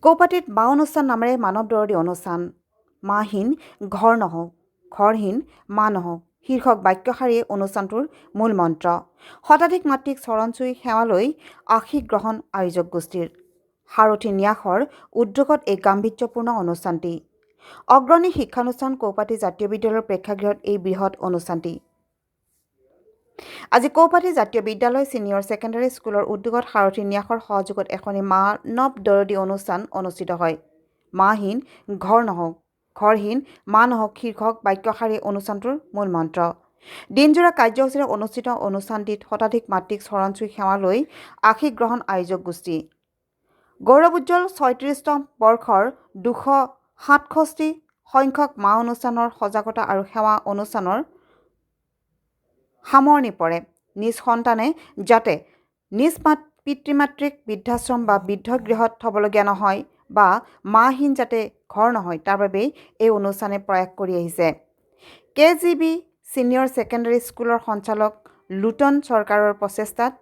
কৌপাটিত মা অনুষ্ঠান নামেৰে মানৱ দৰদী অনুষ্ঠান মাহীন ঘৰ নহওক ঘৰহীন মা নহওক শীৰ্ষক বাক্যশাৰীয়ে অনুষ্ঠানটোৰ মূল মন্ত্ৰ। শতাধিক মাতৃক চৰণ চুই সেৱালৈ আশীষ গ্ৰহণ আয়োজক গোষ্ঠীৰ। সাৰথী ন্যাসৰ উদ্যোগত এই গাম্ভীৰ্যপূৰ্ণ অনুষ্ঠানটি। অগ্ৰণী শিক্ষানুষ্ঠান কৌপাটি জাতীয় বিদ্যালয়ৰ প্ৰেক্ষাগৃহত এই বৃহৎ অনুষ্ঠানটি আজি কৌপাটি জাতীয় বিদ্যালয় ছিনিয়ৰ ছেকেণ্ডাৰী স্কুলৰ উদ্যোগত সাৰথী ন্যাসৰ সহযোগত এখনি মানৱ দৰদী অনুষ্ঠান অনুষ্ঠিত হয়। মাহীন ঘৰ নহওক ঘৰহীন মা নহওক শীৰ্ষক বাক্যশাৰী অনুষ্ঠানটোৰ মূল মন্ত্ৰ। দিনজোৰা কাৰ্যসূচীৰে অনুষ্ঠিত অনুষ্ঠানটিত শতাধিক মাতৃক চৰণ চুই সেৱা লৈ আশীষ গ্ৰহণ আয়োজক গোষ্ঠী। গৌৰৱোজ্জ্বল ৩৬তম বৰ্ষৰ ২৬৭ সংখ্যক মা অনুষ্ঠানৰ সজাগতা আৰু সেৱা অনুষ্ঠানৰ সামৰণি পৰে। নিজ সন্তানে যাতে নিজ পিতৃ-মাতৃক বৃদ্ধাশ্ৰম বা বৃদ্ধগৃহত থ'বলগীয়া নহয় বা মাহীন যাতে ঘৰ নহয় তাৰ বাবেই এই অনুষ্ঠানে প্ৰয়াস কৰি আহিছে। KGB ছিনিয়ৰ ছেকেণ্ডাৰী স্কুলৰ সঞ্চালক লুটন চৰকাৰৰ প্ৰচেষ্টাত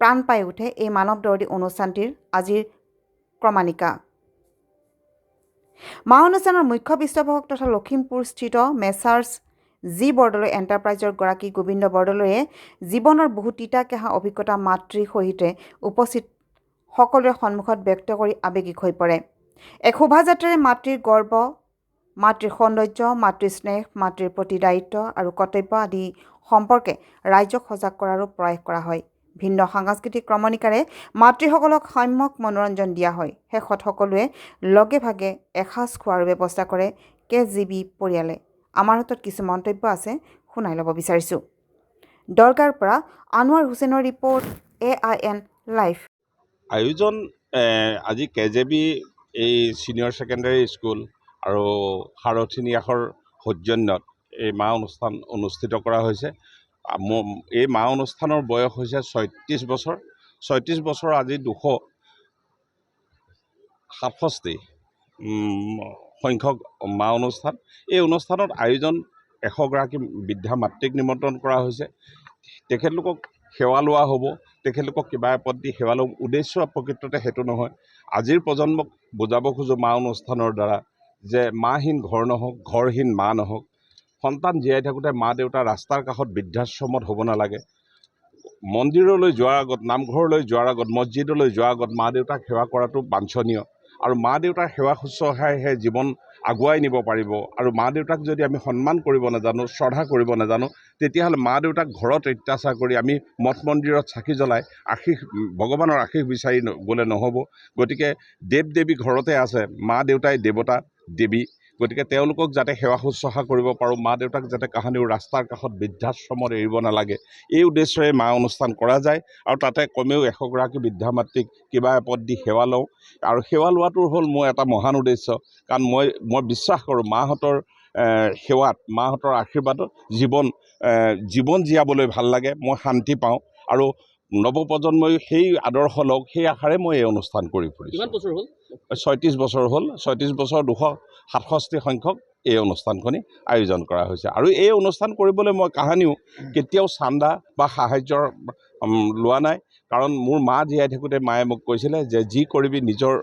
প্ৰাণ পাই উঠে এই মানৱ দৰদী অনুষ্ঠানটিৰ আজিৰ ক্ৰমানিকা। মা অনুষ্ঠানৰ মুখ্য পৃষ্ঠপোষক তথা লখিমপুৰস্থিত মেছাৰ্ছ জি বৰদলৈ এণ্টাৰপ্ৰাইজৰ গৰাকী গোবিন্দ বৰদলৈয়ে জীৱনৰ বহু তিতা কেঁহা অভিজ্ঞতা মাতৃৰ সহিতে উপস্থিত সকলোৰে সন্মুখত ব্যক্ত কৰি আৱেগিক হৈ পৰে। এক শোভাযাত্ৰাৰে মাতৃৰ গৰ্ব, মাতৃৰ সৌন্দৰ্য, মাতৃৰ স্নেহ, মাতৃৰ প্ৰতি দায়িত্ব আৰু কৰ্তব্য আদি সম্পৰ্কে ৰাইজক সজাগ কৰাৰো প্ৰয়াস কৰা হয়। ভিন্ন সাংস্কৃতিক ক্ৰমণিকাৰে মাতৃসকলক সম্যক মনোৰঞ্জন দিয়া হয়। শেষত সকলোৱে লগে ভাগে এসাঁজ খোৱাৰ ব্যৱস্থা কৰে KGB পৰিয়ালে। আমাৰ হাতত কিছু মন্তব্য আছে, শুনাই ল'ব বিচাৰিছোঁ। দৰগাৰ পৰা আনোৱাৰ হুছেইনৰ ৰিপৰ্ট, AIN লাইভ। আয়োজন আজি KGB এই ছিনিয়ৰ ছেকেণ্ডাৰী স্কুল আৰু সাৰথী ন্যাসৰ সৌজন্যত এই মা অনুষ্ঠান অনুষ্ঠিত কৰা হৈছে। এই মা অনুষ্ঠানৰ বয়স হৈছে ৩৬ বছৰ। ৩৬ বছৰ আজি ২৬৭ সংখ্যক মা অনুষ্ঠান। এই অনুষ্ঠানত আয়োজন ১০০ গৰাকী বৃদ্ধা মাতৃক নিমন্ত্ৰণ কৰা হৈছে। তেখেতলোকক সেৱা লোৱা হ'ব, তেখেতলোকক কিবা এপদ দি সেৱা ল'ব। উদ্দেশ্য প্ৰকৃততে সেইটো নহয়। আজিৰ প্ৰজন্মক বুজাব খোজোঁ মা অনুষ্ঠানৰ দ্বাৰা যে মাহীন ঘৰ নহওক ঘৰহীন মা নহওক। সন্তান জীয়াই থাকোঁতে মা দেউতা ৰাস্তাৰ কাষত বৃদ্ধাশ্ৰমত হ'ব নালাগে। মন্দিৰলৈ যোৱাৰ আগত, নামঘৰলৈ যোৱাৰ আগত, মছজিদলৈ যোৱাৰ আগত মা দেউতাক সেৱা কৰাটো বাঞ্ছনীয়। আৰু মা দেউতাৰ সেৱা শুশ্ৰূষাইহে জীৱন আগুৱাই নিব পাৰিব। আৰু মা দেউতাক যদি আমি সন্মান কৰিব নাজানো, শ্ৰদ্ধা কৰিব নাজানো, তেতিয়াহ'লে মা দেউতাক ঘৰত অত্যাচাৰ কৰি আমি মঠ মন্দিৰত চাকি জ্বলাই ভগৱানৰ আশীষ বিচাৰি গ'লে নহ'ব। গতিকে দেৱ দেৱী ঘৰতে আছে, মা দেউতাই দেৱতা দেৱী। গতিকে তেওঁলোকক যাতে সেৱা শুশ্ৰূষা কৰিব পাৰোঁ, মা দেউতাক যাতে কাহানিও ৰাস্তাৰ কাষত বৃদ্ধাশ্ৰমত এৰিব নালাগে, এই উদ্দেশ্যৰে মা অনুষ্ঠান কৰা যায়। আৰু তাতে কমেও ১০০ গৰাকী বৃদ্ধা মাতৃক কিবা এপদ দি সেৱা লওঁ। আৰু সেৱা লোৱাটো হ'ল মোৰ এটা মহান উদ্দেশ্য। কাৰণ মই বিশ্বাস কৰোঁ মাহঁতৰ সেৱাত, মাহঁতৰ আশীৰ্বাদত জীৱন জীয়াবলৈ ভাল লাগে, মই শান্তি পাওঁ। আৰু নৱপ্ৰজন্ময়ো সেই আদৰ্শ লওক, সেই আশাৰে মই এই অনুষ্ঠান কৰি ফুৰিছোঁ। কিমান বছৰ হ'ল? ৩৬ বছৰ হ'ল। ৩৬ বছৰ ২৬৭ সংখ্যক এই অনুষ্ঠানখনি আয়োজন কৰা হৈছে। আৰু এই অনুষ্ঠান কৰিবলৈ মই কাহানিও কেতিয়াও চান্দা বা সাহায্যৰ লোৱা নাই। কাৰণ মোৰ মা জীয়াই থাকোঁতে মায়ে মোক কৈছিলে যে যি কৰিবি নিজৰ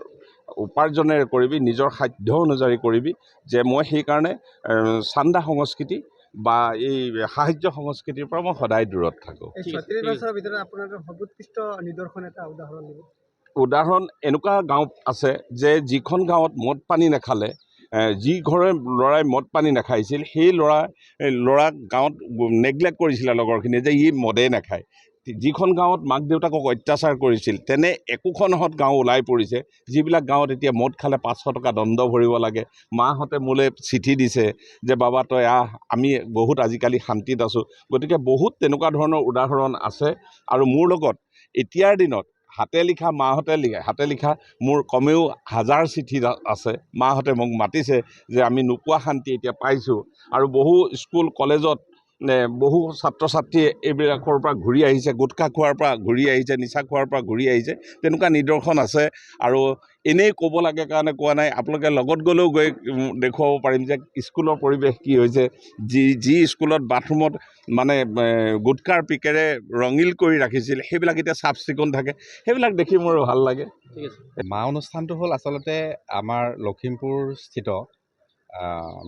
উপাৰ্জনেৰে কৰিবি, নিজৰ সাধ্য অনুযায়ী কৰিবি। যে মই সেইকাৰণে চান্দা সংস্কৃতি বা এই সাহায্য সংস্কৃতিৰ পৰা মই সদায় দূৰত থাকোঁ। ৩৬ বছৰৰ ভিতৰত আপোনাৰ সৰ্বোৎকৃষ্ট নিদৰ্শন এটা উদাহৰণ দিব। উদাহৰণ এনেকুৱা গাঁও আছে যে যিখন গাঁৱত মদ পানী নাখালে, যি ঘৰে ল'ৰাই মদ পানী নাখাইছিল, সেই ল'ৰাক গাঁৱত নেগলেক্ট কৰিছিলে লগৰখিনিয়ে যে ই মদেই নাখায়। যিখন গাঁৱত মাক দেউতাকক অত্যাচাৰ কৰিছিল, তেনে একোখনহঁত গাঁও ওলাই পৰিছে যিবিলাক গাঁৱত এতিয়া মদ খালে ৫০০ টকা দণ্ড ভৰিব লাগে। মাহঁতে মোলৈ চিঠি দিছে যে বাবা তই আহ, আমি বহুত আজিকালি শান্তিত আছোঁ। গতিকে বহুত তেনেকুৱা ধৰণৰ উদাহৰণ আছে। আৰু মোৰ লগত এতিয়াৰ দিনত হাতে লিখা মোৰ কমেও 1000 চিঠি আছে। মাহঁতে মোক মাতিছে যে আমি নোপোৱা শান্তি এতিয়া পাইছোঁ। আৰু বহু স্কুল কলেজত বহু ছাত্ৰ ছাত্ৰীয়ে এইবিলাকৰ পৰা ঘূৰি আহিছে, গুটখা খোৱাৰ পৰা ঘূৰি আহিছে, নিচা খোৱাৰ পৰা ঘূৰি আহিছে, তেনেকুৱা নিদৰ্শন আছে। আৰু এনেই ক'ব লাগে কাৰণে কোৱা নাই, আপোনালোকে লগত গ'লেও গৈ দেখুৱাব পাৰিম যে স্কুলৰ পৰিৱেশ কি হৈছে। যি স্কুলত বাথৰুমত মানে গুটকাৰ পিকেৰে ৰঙিল কৰি ৰাখিছিল, সেইবিলাক এতিয়া চাফ চিকুণ থাকে, সেইবিলাক দেখি মোৰ ভাল লাগে। ঠিক আছে। মা অনুষ্ঠানটো হ'ল আচলতে আমাৰ লখিমপুৰ স্থিত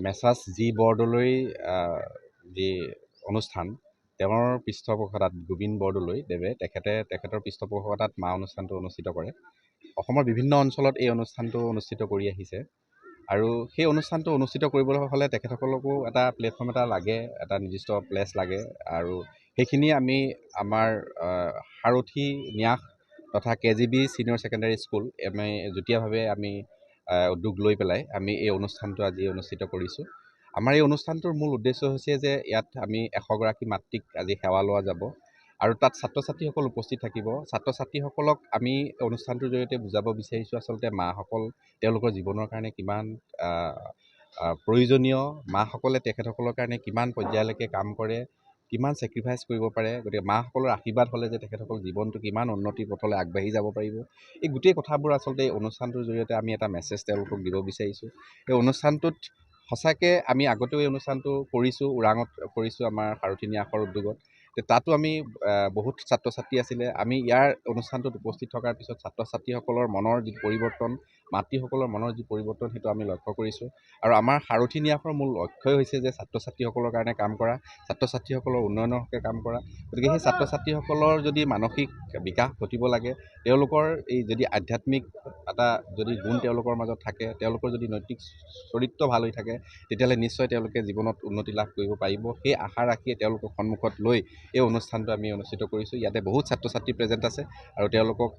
মেছাৰ্ছ জি বৰদলৈ যি অনুষ্ঠান, তেওঁৰ পৃষ্ঠপোষকতাত গোবিন্দ বৰদলৈ দেৱে তেখেতৰ পৃষ্ঠপোষকতাত মা অনুষ্ঠানটো অনুষ্ঠিত কৰে। অসমৰ বিভিন্ন অঞ্চলত এই অনুষ্ঠানটো অনুষ্ঠিত কৰি আহিছে, আৰু সেই অনুষ্ঠানটো অনুষ্ঠিত কৰিবলৈ হ'লে তেখেতসকলকো এটা প্লেটফৰ্ম এটা লাগে, এটা নিৰ্দিষ্ট প্লেচ লাগে, আৰু সেইখিনি আমি আমাৰ সাৰথি ন্যাস তথা KGB ছিনিয়ৰ ছেকেণ্ডেৰী স্কুল আমি যুটীয়াভাৱে আমি উদ্যোগ লৈ পেলাই আমি এই অনুষ্ঠানটো আজি অনুষ্ঠিত কৰিছোঁ। আমাৰ এই অনুষ্ঠানটোৰ মূল উদ্দেশ্য হৈছে যে ইয়াত আমি 100গৰাকী মাতৃক আজি সেৱা লোৱা যাব, আৰু তাত ছাত্ৰ ছাত্ৰীসকল উপস্থিত থাকিব। ছাত্ৰ ছাত্ৰীসকলক আমি অনুষ্ঠানটোৰ জৰিয়তে বুজাব বিচাৰিছোঁ আচলতে মাসকল তেওঁলোকৰ জীৱনৰ কাৰণে কিমান প্ৰয়োজনীয়, মাসকলে তেখেতসকলৰ কাৰণে কিমান পৰ্যায়লৈকে কাম কৰে, কিমান ছেক্ৰিফাইচ কৰিব পাৰে। গতিকে মাসকলৰ আশীৰ্বাদ হ'লে যে তেখেতসকল জীৱনটো কিমান উন্নতিৰ পথলৈ আগবাঢ়ি যাব পাৰিব, এই গোটেই কথাবোৰ আচলতে এই অনুষ্ঠানটোৰ জৰিয়তে আমি এটা মেছেজ তেওঁলোকক দিব বিচাৰিছোঁ। এই অনুষ্ঠানটোত সঁচাকৈ আমি আগতেও এই অনুষ্ঠানটো কৰিছোঁ, ওৰাঙত কৰিছোঁ আমাৰ সাৰথি ন্যাসৰ উদ্যোগত। তাতো আমি বহুত ছাত্ৰ ছাত্ৰী আছিলে। আমি ইয়াৰ অনুষ্ঠানটোত উপস্থিত থকাৰ পিছত ছাত্ৰ ছাত্ৰীসকলৰ মনৰ যি পৰিৱৰ্তন, মাতৃসকলৰ মনৰ যি পৰিৱৰ্তন, সেইটো আমি লক্ষ্য কৰিছোঁ। আৰু আমাৰ সাৰথি ন্যাসৰ মূল লক্ষ্যই হৈছে যে ছাত্ৰ ছাত্ৰীসকলৰ কাৰণে কাম কৰা, ছাত্ৰ ছাত্ৰীসকলৰ উন্নয়নৰ হকে কাম কৰা। গতিকে সেই ছাত্ৰ ছাত্ৰীসকলৰ যদি মানসিক বিকাশ ঘটিব লাগে, তেওঁলোকৰ এই যদি আধ্যাত্মিক এটা যদি গুণ তেওঁলোকৰ মাজত থাকে, তেওঁলোকৰ যদি নৈতিক চৰিত্ৰ ভাল হৈ থাকে, তেতিয়াহ'লে নিশ্চয় তেওঁলোকে জীৱনত উন্নতি লাভ কৰিব পাৰিব। সেই আশা ৰাখিয়ে তেওঁলোকক সন্মুখত লৈ এই অনুষ্ঠানটো আমি অনুষ্ঠিত কৰিছোঁ। ইয়াতে বহুত ছাত্ৰ ছাত্ৰী প্ৰেজেণ্ট আছে, আৰু তেওঁলোকক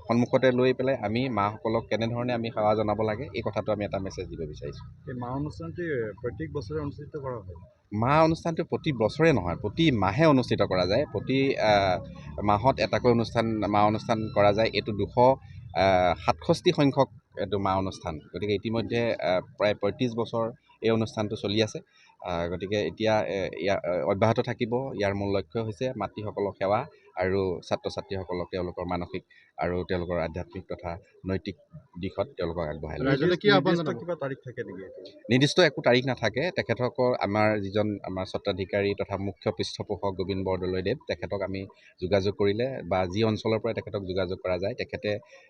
সন্মুখতে লৈ পেলাই আমি মাসকলক কেনেধৰণে আমি সেৱা জনাব লাগে, এই কথাটো আমি এটা মেছেজ দিব বিচাৰিছোঁ। এই মা অনুষ্ঠানটি প্ৰত্যেক বছৰে অনুষ্ঠিত কৰা হয়। মা অনুষ্ঠানটো প্ৰতি বছৰে নহয়, প্ৰতি মাহে অনুষ্ঠিত কৰা যায়। প্ৰতি মাহত এটাকৈ মা অনুষ্ঠান কৰা যায়। এইটো 267 সংখ্যক এইটো মা অনুষ্ঠান। গতিকে ইতিমধ্যে প্ৰায় 35 বছৰ এই অনুষ্ঠানটো চলি আছে। গতিকে এতিয়া অব্যাহত থাকিব। ইয়াৰ মূল লক্ষ্য হৈছে মাতৃসকলক সেৱা, আৰু ছাত্ৰ ছাত্ৰীসকলক তেওঁলোকৰ মানসিক আৰু তেওঁলোকৰ আধ্যাত্মিক তথা নৈতিক দিশত তেওঁলোকক আগবঢ়াই লৈ যোৱা। কিবা তাৰিখ থাকে নেকি? নিৰ্দিষ্ট একো তাৰিখ নাথাকে। তেখেতসকল আমাৰ যিজন আমাৰ স্বত্বাধিকাৰী তথা মুখ্য পৃষ্ঠপোষক গোবিন্দ বৰদলৈদেৱ, তেখেতক আমি যোগাযোগ কৰিলে বা যি অঞ্চলৰ পৰাই তেখেতক যোগাযোগ কৰা যায়,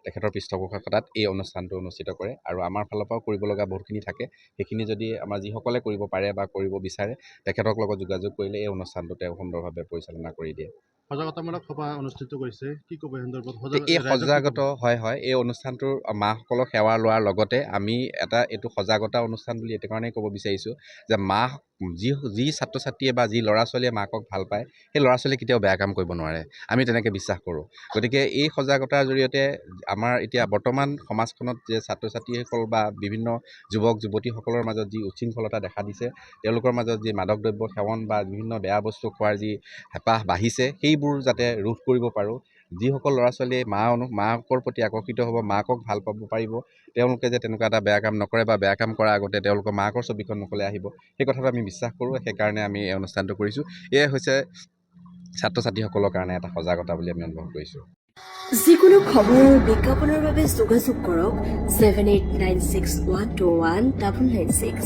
তেখেতৰ পৃষ্ঠপোষকতাত এই অনুষ্ঠানটো অনুষ্ঠিত কৰে। আৰু আমাৰ ফালৰ পৰাও কৰিব লগা বহুতখিনি থাকে, সেইখিনি যদি আমাৰ যিসকলে কৰিব পাৰে বা কৰিব বিচাৰে, তেখেতৰ লগত যোগাযোগ কৰিলে এই অনুষ্ঠানটো তেওঁ সুন্দৰভাৱে পৰিচালনা কৰি দিয়ে। সজাগতামূলক সভা অনুষ্ঠিত কৰিছে, কি ক'ব এই সন্দৰ্ভত? এই সজাগত হয় এই অনুষ্ঠানটোৰ মাসকলক সেৱা লোৱাৰ লগতে আমি এইটো সজাগতা অনুষ্ঠান বুলি এইটো কাৰণেই ক'ব বিচাৰিছোঁ যে যি ছাত্ৰ ছাত্ৰীয়ে বা যি ল'ৰা ছোৱালীয়ে মাকক ভাল পায়, সেই ল'ৰা ছোৱালীয়ে কেতিয়াও বেয়া কাম কৰিব নোৱাৰে, আমি তেনেকৈ বিশ্বাস কৰোঁ। গতিকে এই সজাগতাৰ জৰিয়তে আমাৰ এতিয়া বৰ্তমান সমাজখনত যে ছাত্ৰ ছাত্ৰীসকল বা বিভিন্ন যুৱক যুৱতীসকলৰ মাজত যি উচ্ছৃংখলতা দেখা দিছে, তেওঁলোকৰ মাজত যি মাদক দ্ৰব্য সেৱন বা বিভিন্ন বেয়া বস্তু খোৱাৰ যি হেঁপাহ বাঢ়িছে, সেইবোৰ যাতে ৰোধ কৰিব পাৰোঁ। যিসকল ল'ৰা ছোৱালীয়ে মাকৰ প্ৰতি আকৰ্ষিত হ'ব, মাকক ভাল পাব পাৰিব, তেওঁলোকে যে তেনেকুৱা এটা বেয়া কাম নকৰে বা বেয়া কাম কৰাৰ আগতে তেওঁলোকৰ মাকৰ ছবিখন মুখলৈ আহিব, সেই কথাটো আমি বিশ্বাস কৰোঁ। সেইকাৰণে আমি এই অনুষ্ঠানটো কৰিছোঁ। এয়াই হৈছে ছাত্ৰ ছাত্ৰীসকলৰ কাৰণে এটা সজাগতা বুলি আমি অনুভৱ কৰিছোঁ। যিকোনো খবৰ আৰু বিজ্ঞাপনৰ বাবে যোগাযোগ কৰক 7896121996।